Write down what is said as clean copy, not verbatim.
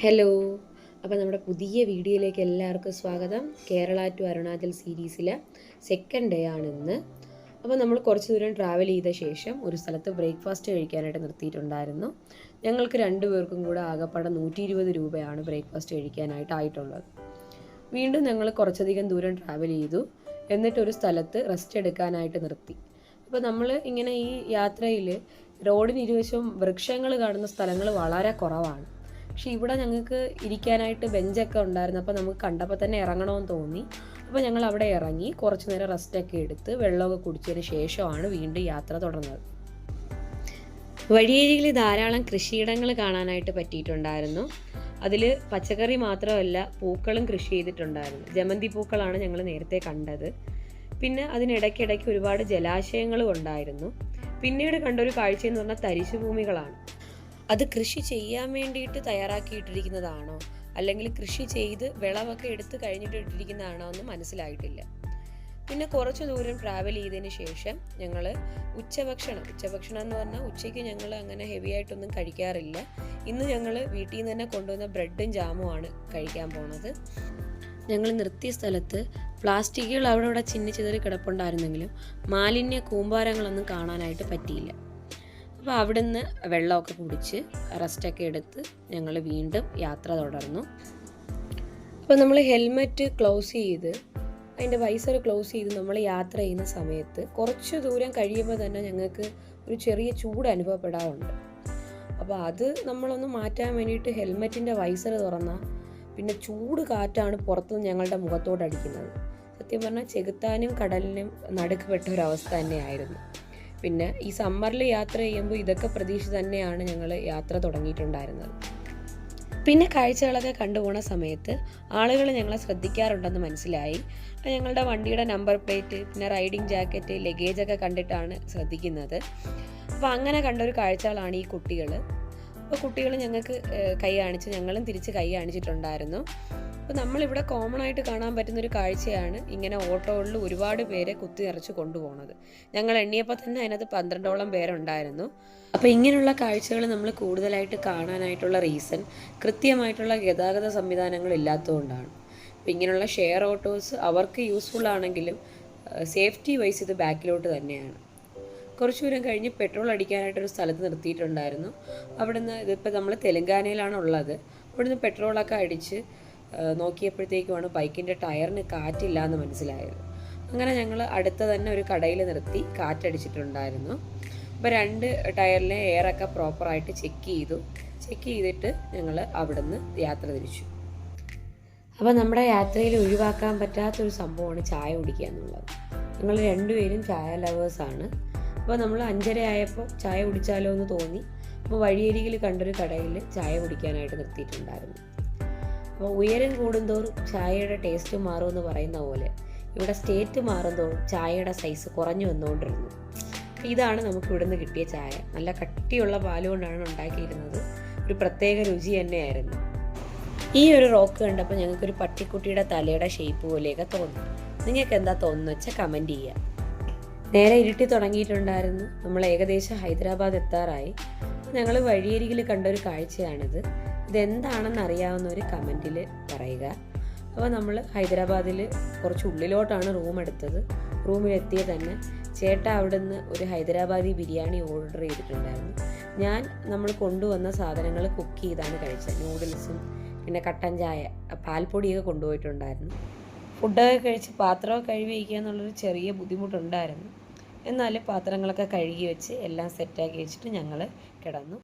Hello. അപ്പോൾ നമ്മുടെ പുതിയ വീഡിയോയിലേക്ക് എല്ലാവർക്കും സ്വാഗതം. കേരള ടു അരുണാചൽ സീരീസിലെ സെക്കൻഡ് ഡേ ആണിന്ന്. അപ്പോൾ നമ്മൾ കുറച്ച് ദൂരം ട്രാവൽ ചെയ്ത ശേഷം ഒരു സ്ഥലത്ത് ബ്രേക്ക്ഫാസ്റ്റ് കഴിക്കാനായിട്ട് നിർത്തിയിട്ടുണ്ടായിരുന്നു. ഞങ്ങൾക്ക് രണ്ടുപേർക്കും കൂടെ ആകെപ്പാടെ 120 രൂപയാണ് ബ്രേക്ക്ഫാസ്റ്റ് കഴിക്കാനായിട്ട് ആയിട്ടുള്ളത്. വീണ്ടും ഞങ്ങൾ കുറച്ചധികം ദൂരം ട്രാവൽ ചെയ്തു. എന്നിട്ടൊരു സ്ഥലത്ത് റെസ്റ്റ് എടുക്കാനായിട്ട് നിർത്തി. അപ്പോൾ നമ്മൾ ഇങ്ങനെ ഈ യാത്രയിൽ റോഡിന് ഇരുവശവും വൃക്ഷങ്ങൾ കാണുന്ന സ്ഥലങ്ങൾ വളരെ കുറവാണ്. പക്ഷേ ഇവിടെ ഞങ്ങൾക്ക് ഇരിക്കാനായിട്ട് ബെഞ്ചൊക്കെ ഉണ്ടായിരുന്നു. അപ്പോൾ നമുക്ക് കണ്ടപ്പോൾ തന്നെ ഇറങ്ങണമെന്ന് തോന്നി. അപ്പോൾ ഞങ്ങൾ അവിടെ ഇറങ്ങി കുറച്ച് നേരം റെസ്റ്റൊക്കെ എടുത്ത് വെള്ളമൊക്കെ കുടിച്ചതിന് ശേഷമാണ് വീണ്ടും യാത്ര തുടർന്നത്. വഴിയരികിൽ ധാരാളം കൃഷിയിടങ്ങൾ കാണാനായിട്ട് പറ്റിയിട്ടുണ്ടായിരുന്നു. അതിൽ പച്ചക്കറി മാത്രമല്ല പൂക്കളും കൃഷി ചെയ്തിട്ടുണ്ടായിരുന്നു. ജമന്തി പൂക്കളാണ് ഞങ്ങൾ നേരത്തെ കണ്ടത്. പിന്നെ അതിനിടയ്ക്കിടയ്ക്ക് ഒരുപാട് ജലാശയങ്ങളും ഉണ്ടായിരുന്നു. പിന്നീട് കണ്ടൊരു കാഴ്ചയെന്ന് പറഞ്ഞാൽ തരിശുഭൂമികളാണ്. അത് കൃഷി ചെയ്യാൻ വേണ്ടിയിട്ട് തയ്യാറാക്കിയിട്ടിരിക്കുന്നതാണോ അല്ലെങ്കിൽ കൃഷി ചെയ്ത് വിളവൊക്കെ എടുത്ത് കഴിഞ്ഞിട്ട് ഇട്ടിരിക്കുന്നതാണോ എന്ന് മനസ്സിലായിട്ടില്ല. പിന്നെ കുറച്ച് ദൂരം ട്രാവൽ ചെയ്തതിന് ശേഷം ഞങ്ങൾ ഉച്ചഭക്ഷണം എന്ന് പറഞ്ഞാൽ ഉച്ചയ്ക്ക് ഞങ്ങൾ അങ്ങനെ ഹെവി ആയിട്ടൊന്നും കഴിക്കാറില്ല. ഇന്ന് ഞങ്ങൾ വീട്ടിൽ നിന്ന് തന്നെ കൊണ്ടുവന്ന ബ്രെഡും ജാമുമാണ് കഴിക്കാൻ പോണത്. ഞങ്ങൾ നിർത്തിയ സ്ഥലത്ത് പ്ലാസ്റ്റിക്കുകൾ അവിടെ ചിന്നിച്ചിതറി കിടപ്പുണ്ടായിരുന്നെങ്കിലും മാലിന്യ കൂമ്പാരങ്ങളൊന്നും കാണാനായിട്ട് പറ്റിയില്ല. അപ്പോൾ അവിടുന്ന് വെള്ളമൊക്കെ കുടിച്ച് റെസ്റ്റൊക്കെ എടുത്ത് ഞങ്ങൾ വീണ്ടും യാത്ര തുടർന്നു. അപ്പോൾ നമ്മൾ ഹെൽമെറ്റ് ക്ലോസ് ചെയ്ത് അതിൻ്റെ വൈസർ ക്ലോസ് ചെയ്ത് നമ്മൾ യാത്ര ചെയ്യുന്ന സമയത്ത് കുറച്ച് ദൂരം കഴിയുമ്പോൾ തന്നെ ഞങ്ങൾക്ക് ഒരു ചെറിയ ചൂട് അനുഭവപ്പെടാറുണ്ട്. അപ്പോൾ അത് നമ്മളൊന്ന് മാറ്റാൻ വേണ്ടിയിട്ട് ഹെൽമെറ്റിൻ്റെ വൈസർ തുറന്നാൽ പിന്നെ ചൂട് കാറ്റാണ് പുറത്തുനിന്ന് ഞങ്ങളുടെ മുഖത്തോടടിക്കുന്നത്. സത്യം പറഞ്ഞാൽ ചെകുത്താനും കടലിനും നടുക്ക് പെട്ട ഒരവസ്ഥ തന്നെയായിരുന്നു. പിന്നെ ഈ സമ്മറിൽ യാത്ര ചെയ്യുമ്പോൾ ഇതൊക്കെ പ്രതീക്ഷ തന്നെയാണ് ഞങ്ങൾ യാത്ര തുടങ്ങിയിട്ടുണ്ടായിരുന്നത്. പിന്നെ കാഴ്ചകളൊക്കെ കണ്ടുപോണ സമയത്ത് ആളുകൾ ഞങ്ങളെ ശ്രദ്ധിക്കാറുണ്ടെന്ന് മനസ്സിലായി. ഞങ്ങളുടെ വണ്ടിയുടെ നമ്പർ പ്ലേറ്റ്, പിന്നെ റൈഡിങ് ജാക്കറ്റ്, ലഗേജൊക്കെ കണ്ടിട്ടാണ് ശ്രദ്ധിക്കുന്നത്. അപ്പോൾ അങ്ങനെ കണ്ടൊരു കാഴ്ചകളാണ് ഈ കുട്ടികൾ. അപ്പോൾ കുട്ടികൾ ഞങ്ങൾക്ക് കൈ കാണിച്ച്, ഞങ്ങളും തിരിച്ച് കൈ കാണിച്ചിട്ടുണ്ടായിരുന്നു. അപ്പോൾ നമ്മളിവിടെ കോമൺ ആയിട്ട് കാണാൻ പറ്റുന്നൊരു കാഴ്ചയാണ് ഇങ്ങനെ ഓട്ടോകളിൽ ഒരുപാട് പേരെ കുത്തി നിറച്ച് കൊണ്ടുപോകുന്നത്. ഞങ്ങൾ എണ്ണിയപ്പോൾ തന്നെ അതിനകത്ത് 12ഓളം പേരുണ്ടായിരുന്നു. അപ്പോൾ ഇങ്ങനെയുള്ള കാഴ്ചകൾ നമ്മൾ കൂടുതലായിട്ട് കാണാനായിട്ടുള്ള റീസൺ കൃത്യമായിട്ടുള്ള ഗതാഗത സംവിധാനങ്ങൾ ഇല്ലാത്തതുകൊണ്ടാണ്. അപ്പോൾ ഇങ്ങനെയുള്ള ഷെയർ ഓട്ടോസ് അവർക്ക് യൂസ്ഫുൾ ആണെങ്കിലും സേഫ്റ്റി വൈസ് ഇത് ബാക്കിലോട്ട് തന്നെയാണ്. കുറച്ച് ദൂരം കഴിഞ്ഞ് പെട്രോൾ അടിക്കാനായിട്ടൊരു സ്ഥലത്ത് നിർത്തിയിട്ടുണ്ടായിരുന്നു. അവിടുന്ന് ഇതിപ്പോൾ നമ്മൾ തെലങ്കാനയിലാണ് ഉള്ളത്. അവിടുന്ന് പെട്രോളൊക്കെ അടിച്ച് നോക്കിയപ്പോഴത്തേക്കുമാണ് ബൈക്കിൻ്റെ ടയറിന് കാറ്റില്ല എന്ന് മനസ്സിലായത്. അങ്ങനെ ഞങ്ങൾ അടുത്ത തന്നെ ഒരു കടയിൽ നിർത്തി കാറ്റടിച്ചിട്ടുണ്ടായിരുന്നു. അപ്പോൾ 2 ടയറിലെ എയറൊക്കെ പ്രോപ്പറായിട്ട് ചെക്ക് ചെയ്തിട്ട് ഞങ്ങൾ അവിടുന്ന് യാത്ര തിരിച്ചു. അപ്പോൾ നമ്മുടെ യാത്രയിൽ ഒഴിവാക്കാൻ പറ്റാത്തൊരു സംഭവമാണ് ചായ കുടിക്കുക എന്നുള്ളത്. ഞങ്ങൾ രണ്ടുപേരും ചായ ലവേഴ്സാണ്. അപ്പോൾ നമ്മൾ 5:30 ആയപ്പോൾ ചായ കുടിച്ചാലോ എന്ന് തോന്നി. അപ്പോൾ വഴിയരികിൽ കണ്ടൊരു കടയിൽ ചായ കുടിക്കാനായിട്ട് നിർത്തിയിട്ടുണ്ടായിരുന്നു. അപ്പോൾ ഉയരം കൂടുന്തോറും ചായയുടെ ടേസ്റ്റ് മാറുമെന്ന് പറയുന്ന പോലെ ഇവിടെ സ്റ്റേറ്റ് മാറുന്തോറും ചായയുടെ സൈസ് കുറഞ്ഞു വന്നുകൊണ്ടിരുന്നു. ഇതാണ് നമുക്ക് ഇവിടുന്ന് കിട്ടിയ ചായ. നല്ല കട്ടിയുള്ള പാലുകൊണ്ടാണ് ഉണ്ടാക്കിയിരുന്നത്. ഒരു പ്രത്യേക രുചി തന്നെയായിരുന്നു. ഈ ഒരു റോക്ക് കണ്ടപ്പോൾ ഞങ്ങൾക്കൊരു പട്ടിക്കുട്ടിയുടെ തലയുടെ ഷേപ്പ് പോലെയൊക്കെ തോന്നി. നിങ്ങൾക്ക് എന്താ തോന്നുന്നു വെച്ചാൽ കമൻറ്റ് ചെയ്യുക. നേരെ ഇരുട്ടി തുടങ്ങിയിട്ടുണ്ടായിരുന്നു. നമ്മൾ ഏകദേശം ഹൈദരാബാദ് എത്താറായി. ഞങ്ങൾ വഴിയരികിൽ കണ്ടൊരു കാഴ്ചയാണിത്. ഇതെന്താണെന്ന് അറിയാവുന്നവർ കമൻറ്റിൽ പറയുക. അപ്പോൾ നമ്മൾ ഹൈദരാബാദിൽ കുറച്ച് ഉള്ളിലോട്ടാണ് റൂം എടുത്തത്. റൂമിലെത്തിയ തന്നെ ചേട്ടാ അവിടുന്ന് ഒരു ഹൈദരാബാദി ബിരിയാണി ഓർഡർ ചെയ്തിട്ടുണ്ടായിരുന്നു. നമ്മൾ കൊണ്ടുവന്ന സാധനങ്ങൾ കുക്ക് ചെയ്താണ് കഴിച്ചത്. നൂഡിൽസും പിന്നെ കട്ടൻ ചായ, പാൽപ്പൊടിയൊക്കെ കൊണ്ടുപോയിട്ടുണ്ടായിരുന്നു. ഫുഡൊക്കെ കഴിച്ച് പാത്രമൊക്കെ കഴുകി വയ്ക്കുക എന്നുള്ളൊരു ചെറിയ ബുദ്ധിമുട്ടുണ്ടായിരുന്നു. എന്നാൽ പാത്രങ്ങളൊക്കെ കഴുകി വെച്ച് എല്ലാം സെറ്റാക്കി വെച്ചിട്ട് ഞങ്ങൾ കിടന്നു.